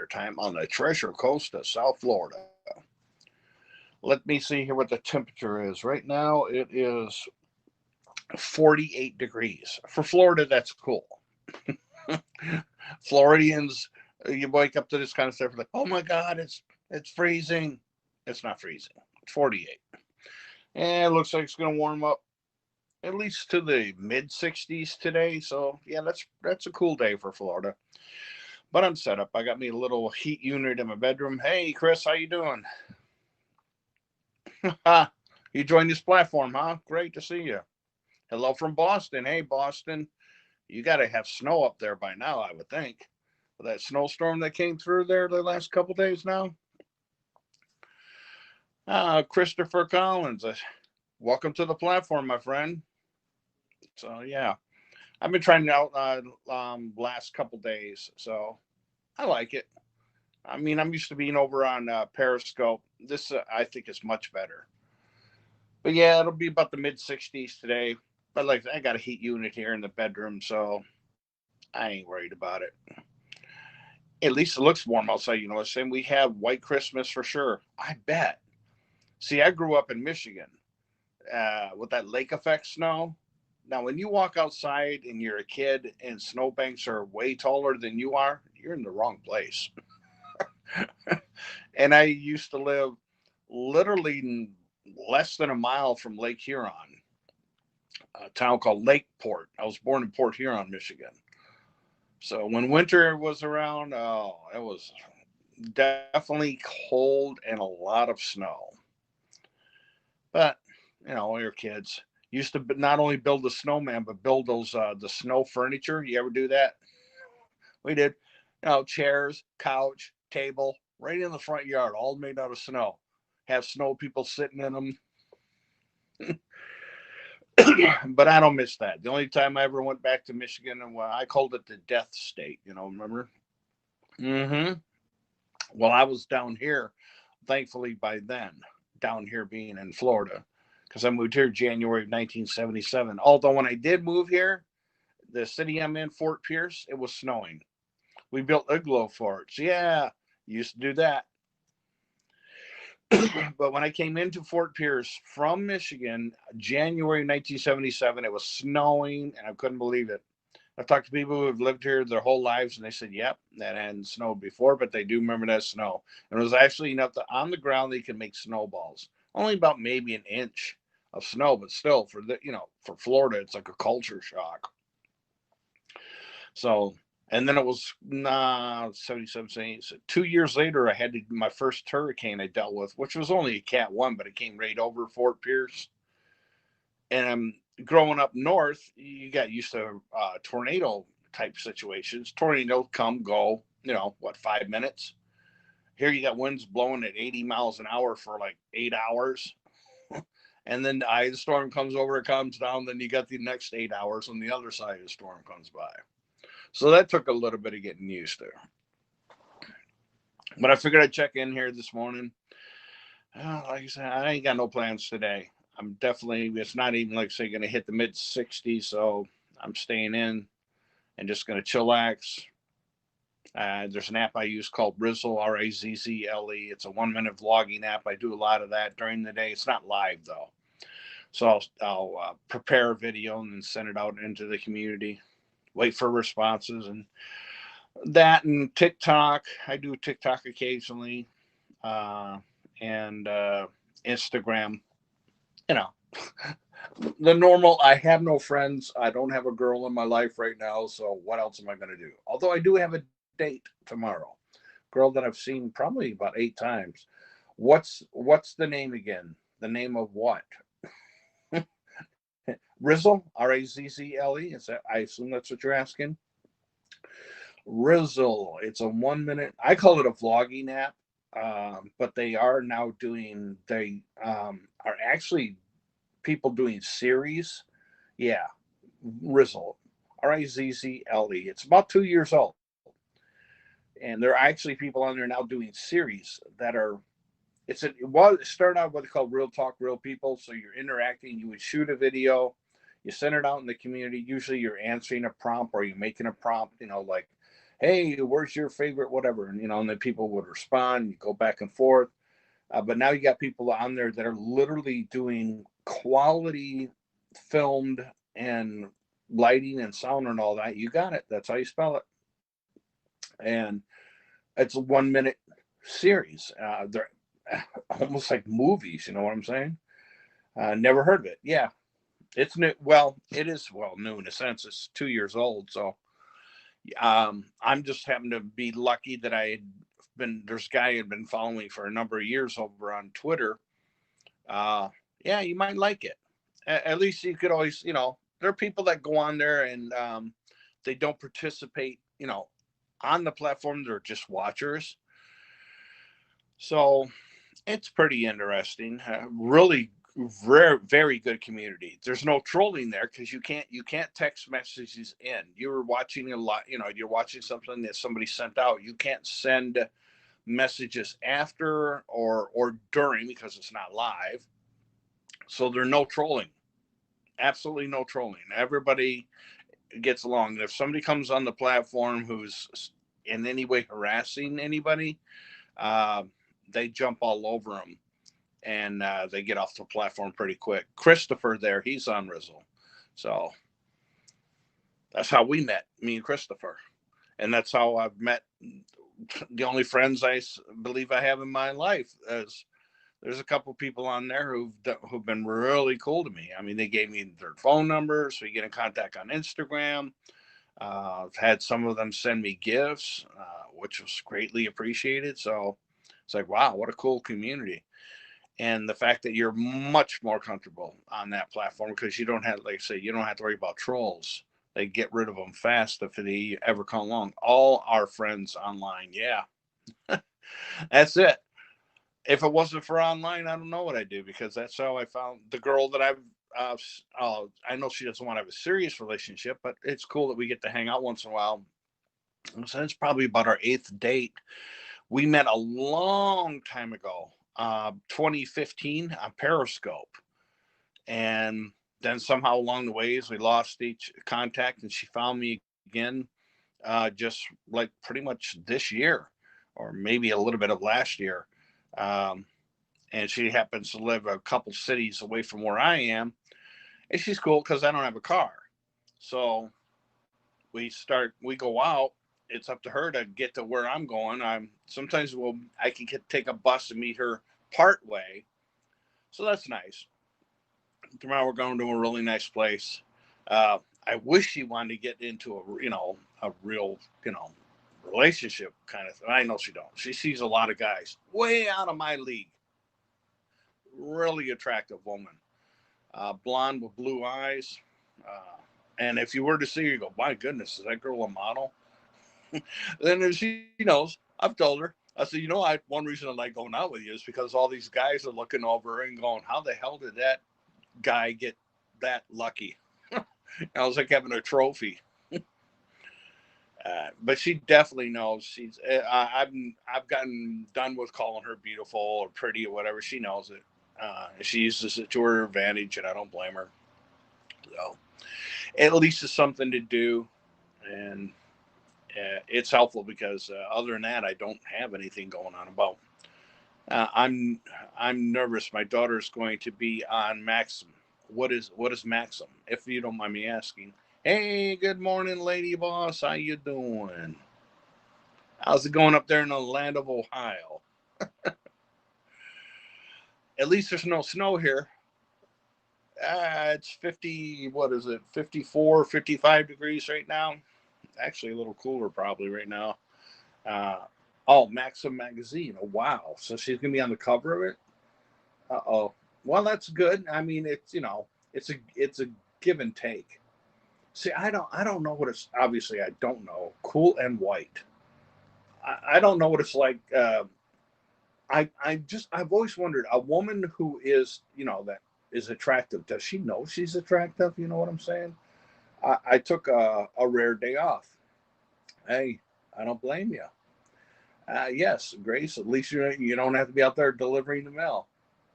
Time on the Treasure Coast of South Florida. Let me see here what the temperature is. Right now it is 48 degrees. For Florida, that's cool. Floridians, you wake up to this kind of stuff like, oh my God, it's freezing. It's not freezing. It's 48. And it looks like it's going to warm up at least to the mid 60s today. So yeah, that's a cool day for Florida. But I'm set up. I got me a little heat unit in my bedroom. Hey, Chris, how you doing? You joined this platform, huh? Great to see you. Hello from Boston. Hey, Boston. You got to have snow up there by now, I would think. With that snowstorm that came through there the last couple days now. Christopher Collins. Welcome to the platform, my friend. So, yeah. I've been trying it out last couple days, so I like it. I mean, I'm used to being over on Periscope. This, I think, is much better. But yeah, it'll be about the mid 60s today. But like, I got a heat unit here in the bedroom, so I ain't worried about it. At least it looks warm outside. You know what I'm saying? We have white Christmas for sure. I bet. See, I grew up in Michigan with that lake effect snow. Now, when you walk outside and you're a kid and snowbanks are way taller than you are, you're in the wrong place. And I used to live literally less than a mile from Lake Huron, a town called Lakeport. I was born in Port Huron, Michigan. So when winter was around, oh, it was definitely cold and a lot of snow. But we were kids. Used to not only build the snowman, but build those the snow furniture. You ever do that? We did. Chairs, couch, table, right in the front yard, all made out of snow. Have snow people sitting in them. But I don't miss that. The only time I ever went back to Michigan, and I called it the death state. Remember? Mm-hmm. Well, I was down here, thankfully by then, down here being in Florida, because I moved here January of 1977. Although when I did move here, the city I'm in, Fort Pierce, it was snowing. We built igloo forts. Yeah, used to do that. But when I came into Fort Pierce from Michigan, January 1977, it was snowing, and I couldn't believe it. I've talked to people who have lived here their whole lives, and they said, "Yep, that hadn't snowed before, but they do remember that snow." And it was actually enough to on the ground they could make snowballs. Only about maybe an inch of snow, but still, for Florida, it's like a culture shock. So, and then it was 77, 78. So 2 years later, I had my first hurricane I dealt with, which was only a Cat 1, but it came right over Fort Pierce. And growing up north, you got used to tornado type situations. Tornadoes come, go, 5 minutes. Here you got winds blowing at 80 miles an hour for like 8 hours. And then the eye of the storm comes over, it comes down. Then you got the next 8 hours when the other side of the storm comes by. So that took a little bit of getting used to. But I figured I'd check in here this morning. Like I said, I ain't got no plans today. It's not even like, say, going to hit the mid 60s. So I'm staying in and just going to chillax. There's an app I use called Rizzle, Razzle. It's a 1 minute vlogging app. I do a lot of that during the day. It's not live, though. So I'll prepare a video and then send it out into the community. Wait for responses and that, and TikTok. I do TikTok occasionally, and Instagram. You know, the normal. I have no friends. I don't have a girl in my life right now. So what else am I going to do? Although I do have a date tomorrow, girl that I've seen probably about 8 times. What's the name again? The name of what? Rizzle, Razzle. Is that? I assume that's what you're asking. Rizzle. It's a 1 minute. I call it a vlogging app, but they are now doing. They are actually people doing series. Yeah, Rizzle, Razzle. It's about 2 years old, and there are actually people on there now doing series that are. It started out what they call real talk, real people. So you're interacting. You would shoot a video, you send it out in the community. Usually you're answering a prompt or you're making a prompt. Like, hey, where's your favorite whatever, and and then people would respond. You go back and forth. But now you got people on there that are literally doing quality filmed and lighting and sound and all that. You got it. That's how you spell it. And it's a 1 minute series. They're almost like movies. You know what I'm saying? Never heard of it. Yeah, it's new. Well, it is new in a sense. It's 2 years old. So I'm just happen to be lucky that I had been. There's a guy who had been following me for a number of years over on Twitter. Uh, yeah, you might like it. At least you could always, there are people that go on there and they don't participate, on the platform. They're just watchers. So it's pretty interesting. Really very very good community. There's no trolling there because you can't text messages in. You're watching a lot, you're watching something that somebody sent out. You can't send messages after or during because it's not live. So there's no trolling. Absolutely no trolling. Everybody gets along. If somebody comes on the platform who's in any way harassing anybody, uh, they jump all over them and they get off the platform pretty quick. Christopher there, he's on Rizzle. So that's how we met, me and Christopher. And that's how I've met the only friends I believe I have in my life. There's a couple people on there who've been really cool to me. I mean, they gave me their phone numbers, so we get in contact on Instagram. I've had some of them send me gifts, which was greatly appreciated. So it's like, wow, what a cool community. And the fact that you're much more comfortable on that platform because you don't have, like I say, you don't have to worry about trolls. They get rid of them fast if they ever come along. All our friends online, yeah, that's it. If it wasn't for online, I don't know what I'd do because that's how I found the girl that I know she doesn't want to have a serious relationship, but it's cool that we get to hang out once in a while. So it's probably about our eighth date. We met a long time ago, 2015 on Periscope. And then somehow along the ways, we lost each contact and she found me again, just like pretty much this year or maybe a little bit of last year. Um, and she happens to live a couple cities away from where I am. And she's cool because I don't have a car. So we go out. It's up to her to get to where I'm going. Sometimes I can take a bus and meet her part way. So that's nice. Tomorrow we're going to a really nice place. I wish she wanted to get into a real, relationship kind of thing. I know she don't. She sees a lot of guys way out of my league. Really attractive woman, blonde with blue eyes. And if you were to see her, you go, my goodness, is that girl a model? Then if she knows, I've told her, I said, one reason I like going out with you is because all these guys are looking over and going, how the hell did that guy get that lucky? I was like having a trophy. But she definitely knows I've gotten done with calling her beautiful or pretty or whatever. She knows it. She uses it to her advantage, and I don't blame her. So at least it's something to do, and it's helpful because other than that, I don't have anything going on about. I'm nervous. My daughter's going to be on Maxim. What is Maxim? If you don't mind me asking. Hey, good morning, lady boss. How you doing? How's it going up there in the land of Ohio? At least there's no snow here. It's 50, what is it, 54, 55 degrees right now. Actually, a little cooler probably right now. Uh, oh, Maxim magazine. Oh, wow. So she's going to be on the cover of it? Uh-oh. Well, that's good. I mean, it's a give and take. See, I don't know what it's, obviously I don't know. Cool and white. I don't know what it's like. I've always wondered, a woman who is, that is attractive, does she know she's attractive? You know what I'm saying? I took a rare day off. Hey, I don't blame you. Yes, Grace, at least you don't have to be out there delivering the mail.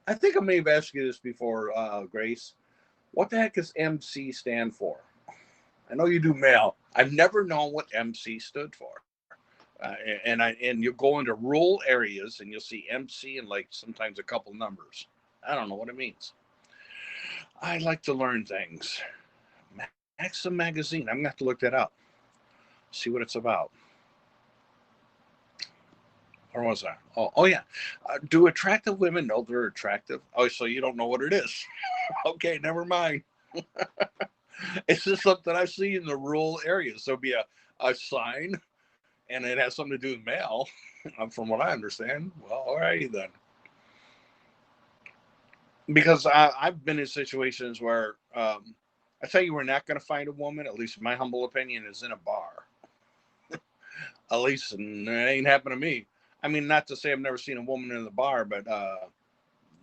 I think I may have asked you this before, Grace. What the heck does MC stand for? I know you do mail. I've never known what MC stood for. And you go into rural areas and you'll see MC and like sometimes a couple numbers. I don't know what it means. I like to learn things. Maxim magazine. I'm gonna have to look that up. See what it's about. Or was I? Oh yeah. Do attractive women know they're attractive? Oh, so you don't know what it is? Okay, never mind. It's just something I see in the rural areas. There'll be a sign, and it has something to do with male, from what I understand. Well, alrighty then. Because I've been in situations where I tell you, we're not going to find a woman. At least my humble opinion is in a bar. At least and it ain't happened to me. I mean, not to say I've never seen a woman in the bar, but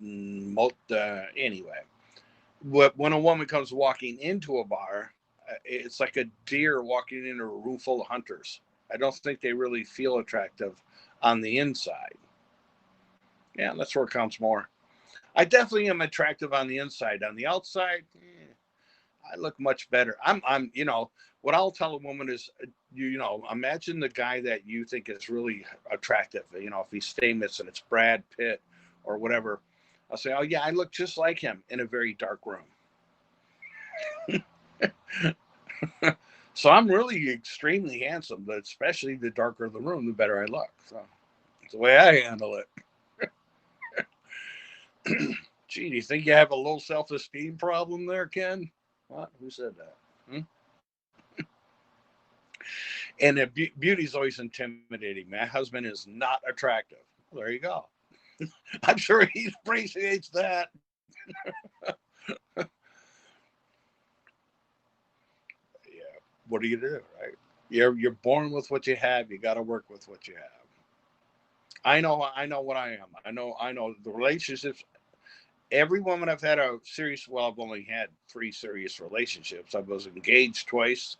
anyway, when a woman comes walking into a bar, it's like a deer walking into a room full of hunters. I don't think they really feel attractive on the inside. Yeah, that's where it counts more. I definitely am attractive on the inside. On the outside, I look much better. What I'll tell a woman is, imagine the guy that you think is really attractive. If he's famous and it's Brad Pitt or whatever, I'll say, oh yeah, I look just like him in a very dark room. So I'm really extremely handsome, but especially the darker the room, the better I look. So that's the way I handle it. Gee, do you think you have a low self-esteem problem there, Ken? What? Who said that? And beauty's always intimidating. My husband is not attractive. Well, there you go. I'm sure he appreciates that. Yeah. What do you do, right? You're born with what you have. You got to work with what you have. I know what I am. I know the relationships. Every woman I've had a serious. Well, I've only had 3 serious relationships. I was engaged twice,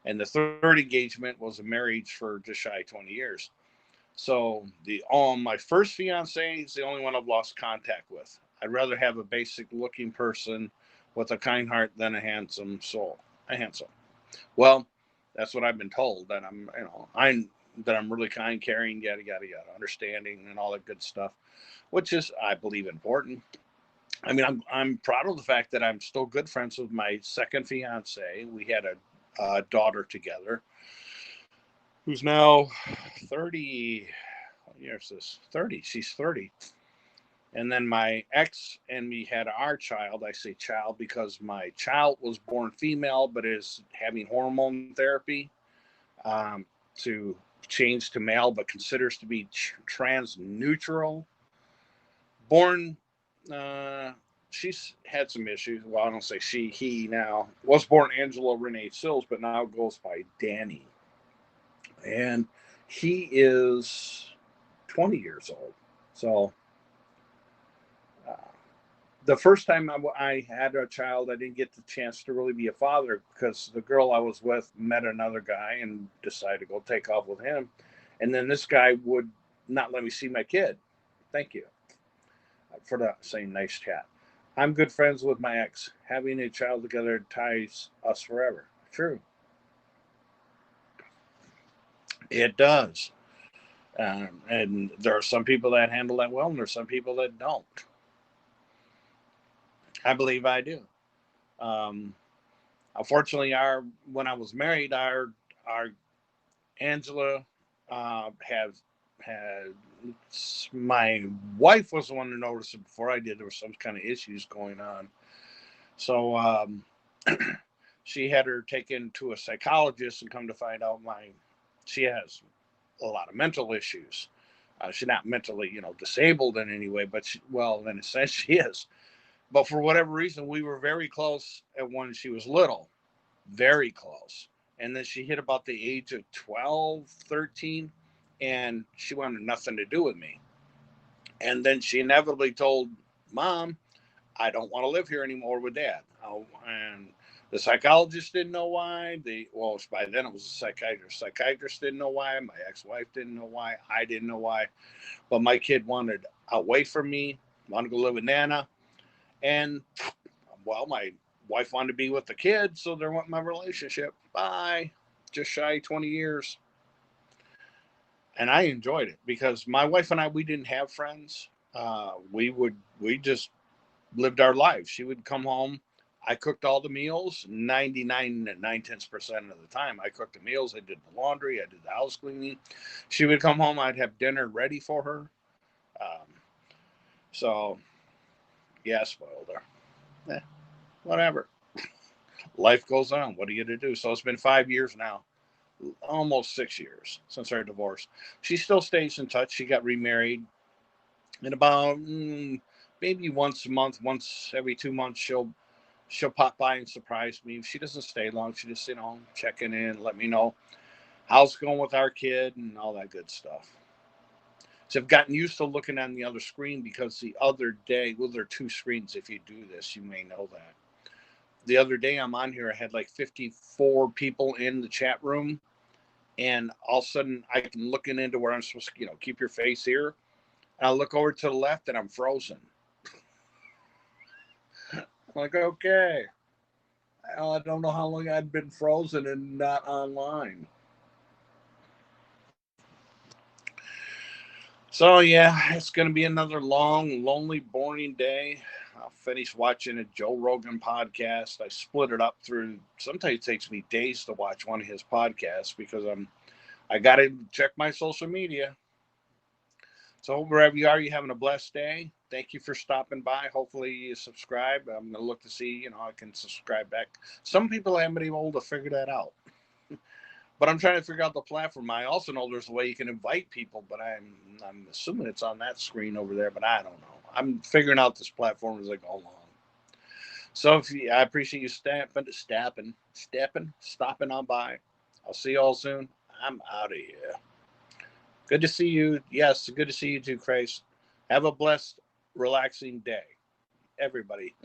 and the third engagement was a marriage for just shy of 20 years. So my first fiance is the only one I've lost contact with. I'd rather have a basic looking person with a kind heart than a handsome soul. A handsome. Well, that's what I've been told, that I'm really kind, caring, yada yada yada, understanding, and all that good stuff, which is, I believe, important. I mean, I'm proud of the fact that I'm still good friends with my second fiance. We had a daughter together, who's now 30. What year is this? 30. She's 30. And then my ex and me had our child. I say child because my child was born female, but is having hormone therapy to change to male, but considers to be trans neutral. Born, uh, she's had some issues. Well, I don't say she, he now. Was born Angela Renee Sills, but now goes by Danny. And he is 20 years old. So uh, the first time I had a child, I didn't get the chance to really be a father because the girl I was with met another guy and decided to go take off with him. And then this guy would not let me see my kid. Thank you for the saying nice chat. I'm good friends with my ex. Having a child together ties us forever. True. It does. And there are some people that handle that well, and there's some people that don't. I believe I do. Um, Unfortunately, our when I was married, our Angela have had my wife was the one to notice it before I did. There was some kind of issues going on, so she had her taken to a psychologist, and come to find out, she has a lot of mental issues. She's not mentally, disabled in any way, but in a sense, she is. But for whatever reason, we were very close at when she was little, very close. And then she hit about the age of 12, 13, and she wanted nothing to do with me. And then she inevitably told Mom, I don't want to live here anymore with Dad. And the psychologist didn't know why. By then it was a psychiatrist. Psychiatrist didn't know why. My ex-wife didn't know why. I didn't know why. But my kid wanted away from me, wanted to go live with Nana. And, my wife wanted to be with the kid, so there went my relationship. Bye. Just shy 20 years. and I enjoyed it because my wife and I, we didn't have friends. We just lived our lives. She would come home. I cooked all the meals 99 and 9/10% of the time. I cooked the meals. I did the laundry. I did the house cleaning. She would come home. I'd have dinner ready for her. Um, so, yeah, spoiled her. Whatever. Life goes on. What are you going to do? So it's been 5 years now, almost 6 years since our divorce. She still stays in touch. She got remarried. And about maybe once a month, once every 2 months, she'll pop by and surprise me. She doesn't stay long. She just checking in, let me know how's it going with our kid and all that good stuff. So I've gotten used to looking on the other screen because the other day, well, there are two screens. If you do this, you may know that. The other day I'm on here, I had like 54 people in the chat room, and all of a sudden I can looking into where I'm supposed to, keep your face here. And I look over to the left and I'm frozen. I'm like, okay. I don't know how long I'd been frozen and not online. So yeah, it's going to be another long, lonely, boring day. I'll finish watching a Joe Rogan podcast. I split it up through. Sometimes it takes me days to watch one of his podcasts because I got to check my social media. So wherever you are, you having a blessed day. Thank you for stopping by. Hopefully you subscribe. I'm gonna look to see, I can subscribe back. Some people haven't been able to figure that out. But I'm trying to figure out the platform. I also know there's a way you can invite people, but I'm assuming it's on that screen over there, but I don't know. I'm figuring out this platform as I go along. So I appreciate you stopping on by. I'll see you all soon. I'm out of here. Good to see you. Yes, good to see you too, Grace. Have a blessed, relaxing day, everybody.